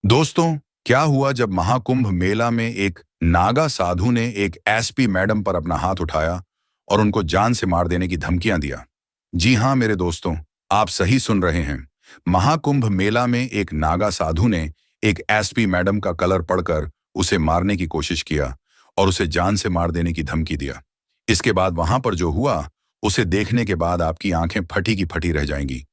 दोस्तों, क्या हुआ जब महाकुंभ मेला में एक नागा साधु ने एक एसपी मैडम पर अपना हाथ उठाया और उनको जान से मार देने की धमकियां दिया। जी हां मेरे दोस्तों, आप सही सुन रहे हैं। महाकुंभ मेला में एक नागा साधु ने एक एसपी मैडम का कलर पढ़कर उसे मारने की कोशिश किया और उसे जान से मार देने की धमकी दिया। इसके बाद वहां पर जो हुआ, उसे देखने के बाद आपकी आंखें फटी की फटी रह जाएंगी।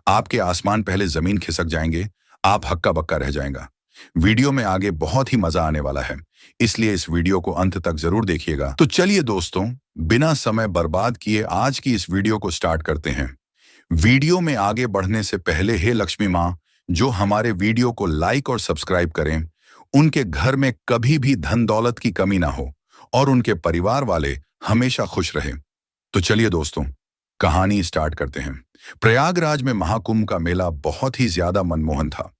आपके आसमान पहले जमीन खिसक जाएंगे, आप हक्का बक्का रह जाएगा। वीडियो में आगे बहुत ही मजा आने वाला है, इसलिए इस वीडियो को अंत तक जरूर देखिएगा। तो चलिए दोस्तों, बिना समय बर्बाद किए आज की इस वीडियो को स्टार्ट करते हैं। वीडियो में आगे बढ़ने से पहले हे लक्ष्मी माँ, जो हमारे वीडियो को लाइक और सब्सक्राइब करें, उनके घर में कभी भी धन दौलत की कमी ना हो और उनके परिवार वाले हमेशा खुश रहें। तो चलिए दोस्तों, कहानी स्टार्ट करते हैं। प्रयागराज में महाकुंभ का मेला बहुत ही ज्यादा मनमोहन था।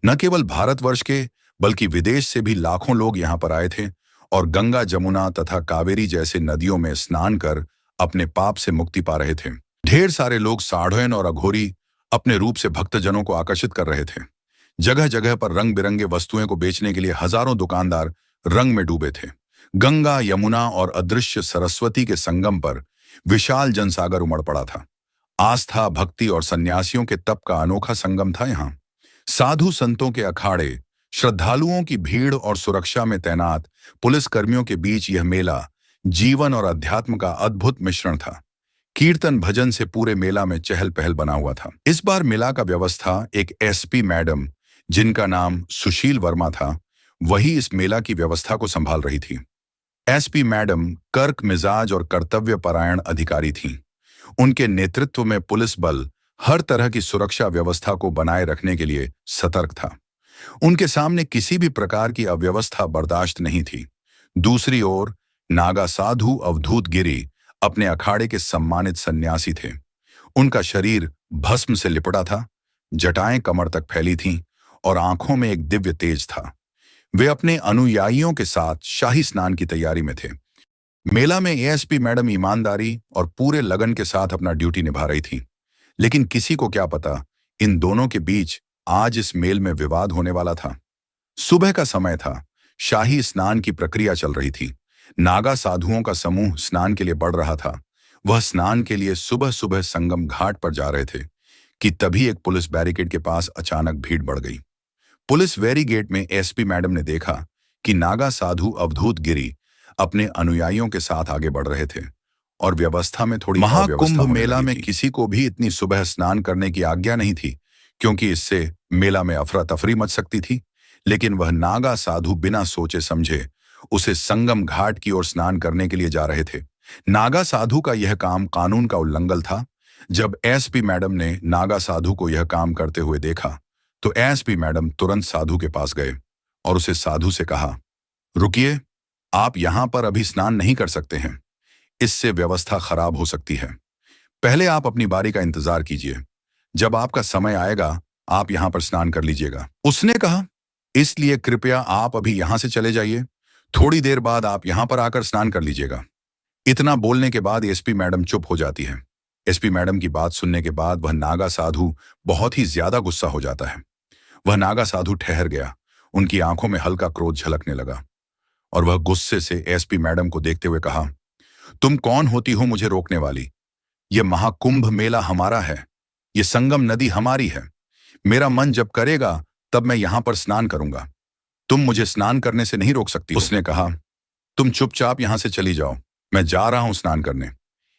न केवल भारतवर्ष के बल्कि विदेश से भी लाखों लोग यहाँ पर आए थे और गंगा, जमुना तथा कावेरी जैसे नदियों में स्नान कर अपने पाप से मुक्ति पा रहे थे। ढेर सारे लोग साढ़ोयन और अघोरी अपने रूप से भक्तजनों को आकर्षित कर रहे थे। जगह जगह पर रंग बिरंगे वस्तुएं को बेचने के लिए हजारों दुकानदार रंग में डूबे थे। गंगा, यमुना और अदृश्य सरस्वती के संगम पर विशाल जनसागर उमड़ पड़ा था। आस्था, भक्ति और सन्यासियों के तप का अनोखा संगम था यहाँ। साधु संतों के अखाड़े, श्रद्धालुओं की भीड़ और सुरक्षा में तैनात पुलिसकर्मियों के बीच यह मेला जीवन और अध्यात्म का अद्भुत मिश्रण था। कीर्तन भजन से पूरे मेला में चहल पहल बना हुआ था। इस बार मेला का व्यवस्था एक एसपी मैडम, जिनका नाम सुशील वर्मा था, वही इस मेला की व्यवस्था को संभाल रही थी। एसपी मैडम कर्क मिजाज और कर्तव्य परायण अधिकारी थीं। उनके नेतृत्व में पुलिस बल हर तरह की सुरक्षा व्यवस्था को बनाए रखने के लिए सतर्क था। उनके सामने किसी भी प्रकार की अव्यवस्था बर्दाश्त नहीं थी। दूसरी ओर नागा साधु अवधूत गिरी अपने अखाड़े के सम्मानित सन्यासी थे। उनका शरीर भस्म से लिपटा था, जटाएं कमर तक फैली थीं और आंखों में एक दिव्य तेज था। वे अपने अनुयायियों के साथ शाही स्नान की तैयारी में थे। मेला में एएसपी मैडम ईमानदारी और पूरे लगन के साथ अपना ड्यूटी निभा रही थी। लेकिन किसी को क्या पता, इन दोनों के बीच आज इस मेल में विवाद होने वाला था। सुबह का समय था, शाही स्नान की प्रक्रिया चल रही थी। नागा साधुओं का समूह स्नान के लिए बढ़ रहा था। वह स्नान के लिए सुबह सुबह संगम घाट पर जा रहे थे कि तभी एक पुलिस बैरिकेड के पास अचानक भीड़ बढ़ गई। पुलिस वेरी गेट में एसपी मैडम ने देखा कि नागा साधु अवधूत गिरी अपने अनुयायियों के साथ आगे बढ़ रहे थे और व्यवस्था में थोड़ी महाकुंभ मेला में किसी को भी इतनी सुबह स्नान करने की आज्ञा नहीं थी, क्योंकि इससे मेला में अफरा तफरी मच सकती थी। लेकिन वह नागा साधु बिना सोचे समझे उसे संगम घाट की ओर स्नान करने के लिए जा रहे थे। नागा साधु का यह काम कानून का उल्लंघन था। जब एसपी मैडम ने नागा साधु को यह काम करते हुए देखा तो एसपी मैडम तुरंत साधु के पास गए और उसे साधु से कहा, रुकिए, आप यहां पर अभी स्नान नहीं कर सकते हैं। इससे व्यवस्था खराब हो सकती है। पहले आप अपनी बारी का इंतजार कीजिए। जब आपका समय आएगा आप यहां पर स्नान कर लीजिएगा। उसने कहा, इसलिए कृपया आप अभी यहां से चले जाइए। थोड़ी देर बाद आप यहां पर आकर स्नान कर लीजिएगा। इतना बोलने के बाद एसपी मैडम चुप हो जाती है। एसपी मैडम की बात सुनने के बाद वह नागा साधु बहुत ही ज्यादा गुस्सा हो जाता है। वह नागा साधु ठहर गया। उनकी आंखों में हल्का क्रोध झलकने लगा और वह गुस्से से एसपी मैडम को देखते हुए कहा, तुम कौन होती हो मुझे रोकने वाली? यह महाकुंभ मेला हमारा है। यह संगम नदी हमारी है। मेरा मन जब करेगा तब मैं यहां पर स्नान करूंगा। तुम मुझे स्नान करने से नहीं रोक सकती। उसने कहा, तुम चुपचाप यहां से चली जाओ, मैं जा रहा हूं स्नान करने।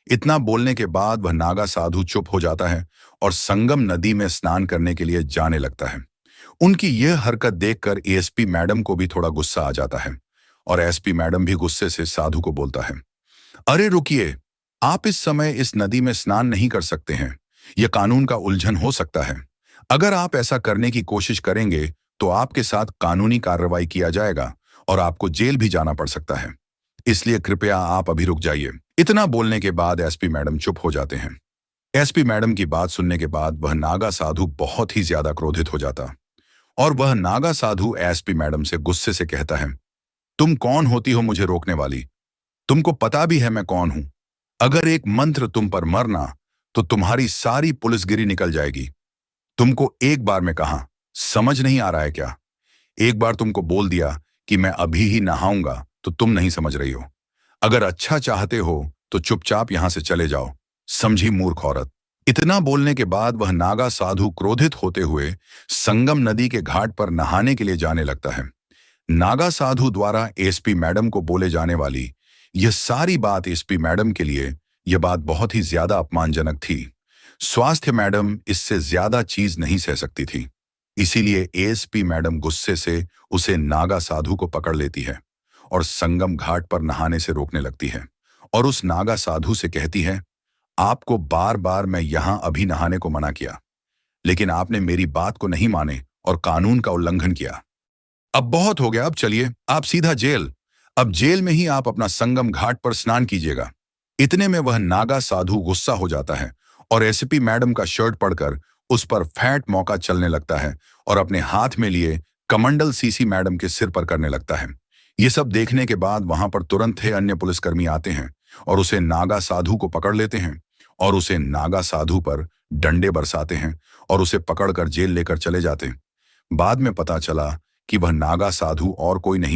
इतना बोलने के बाद वह नागा साधु चुप हो जाता है और संगम नदी में स्नान करने के लिए जाने लगता है। उनकी यह हरकत देखकर एएसपी मैडम को भी थोड़ा गुस्सा आ जाता है और एसपी मैडम भी गुस्से से साधु को बोलता है, अरे रुकिए, आप इस समय इस नदी में स्नान नहीं कर सकते हैं। यह कानून का उल्लंघन हो सकता है। अगर आप ऐसा करने की कोशिश करेंगे तो आपके साथ कानूनी कार्रवाई किया जाएगा और आपको जेल भी जाना पड़ सकता है। इसलिए कृपया आप अभी रुक जाइए। इतना बोलने के बाद एसपी मैडम चुप हो जाते हैं। एसपी मैडम की बात सुनने के बाद वह नागा साधु बहुत ही ज्यादा क्रोधित हो जाता और वह नागा साधु एसपी मैडम से गुस्से से कहता है, तुम कौन होती हो मुझे रोकने वाली? तुमको पता भी है मैं कौन हूं। अगर एक मंत्र तुम पर मरना तो तुम्हारी सारी पुलिसगिरी निकल जाएगी। तुमको एक बार में कहा, समझ नहीं आ रहा है क्या? एक बार तुमको बोल दिया कि मैं अभी ही नहाऊंगा तो तुम नहीं समझ रही हो। अगर अच्छा चाहते हो तो चुपचाप यहां से चले जाओ, समझी मूर्ख औरत। इतना बोलने के बाद वह नागा साधु क्रोधित होते हुए संगम नदी के घाट पर नहाने के लिए जाने लगता है। नागा साधु द्वारा एसपी मैडम को बोले जाने वाली यह सारी बात एसपी मैडम के लिए यह बात बहुत ही ज्यादा अपमानजनक थी। स्वास्थ्य मैडम इससे ज्यादा चीज नहीं सह सकती थी। इसीलिए एएसपी मैडम गुस्से से उसे नागा साधु को पकड़ लेती है और संगम घाट पर नहाने से रोकने लगती है और उस नागा साधु से कहती है, आपको बार बार मैं यहां अभी नहाने को मना किया, लेकिन आपने मेरी बात को नहीं माने और कानून का उल्लंघन किया। अब बहुत हो गया, अब चलिए आप सीधा जेल। अब जेल में ही आप अपना संगम घाट पर स्नान कीजिएगा। इतने में वह नागा साधु गुस्सा हो जाता है और एसपी मैडम का शर्ट पढ़कर उस पर फैट मौका चलने लगता है और अपने हाथ में लिए कमंडल सीसी मैडम के सिर पर करने लगता है। ये सब देखने के बाद वहां पर तुरंत ही अन्य पुलिसकर्मी आते हैं और उसे नागा साधु को पकड़ लेते हैं और उसे नागा साधु पर डंडे बरसाते हैं और उसे पकड़कर जेल लेकर चले जाते हैं। बाद में पता चला कि वह नागा साधु और कोई नहीं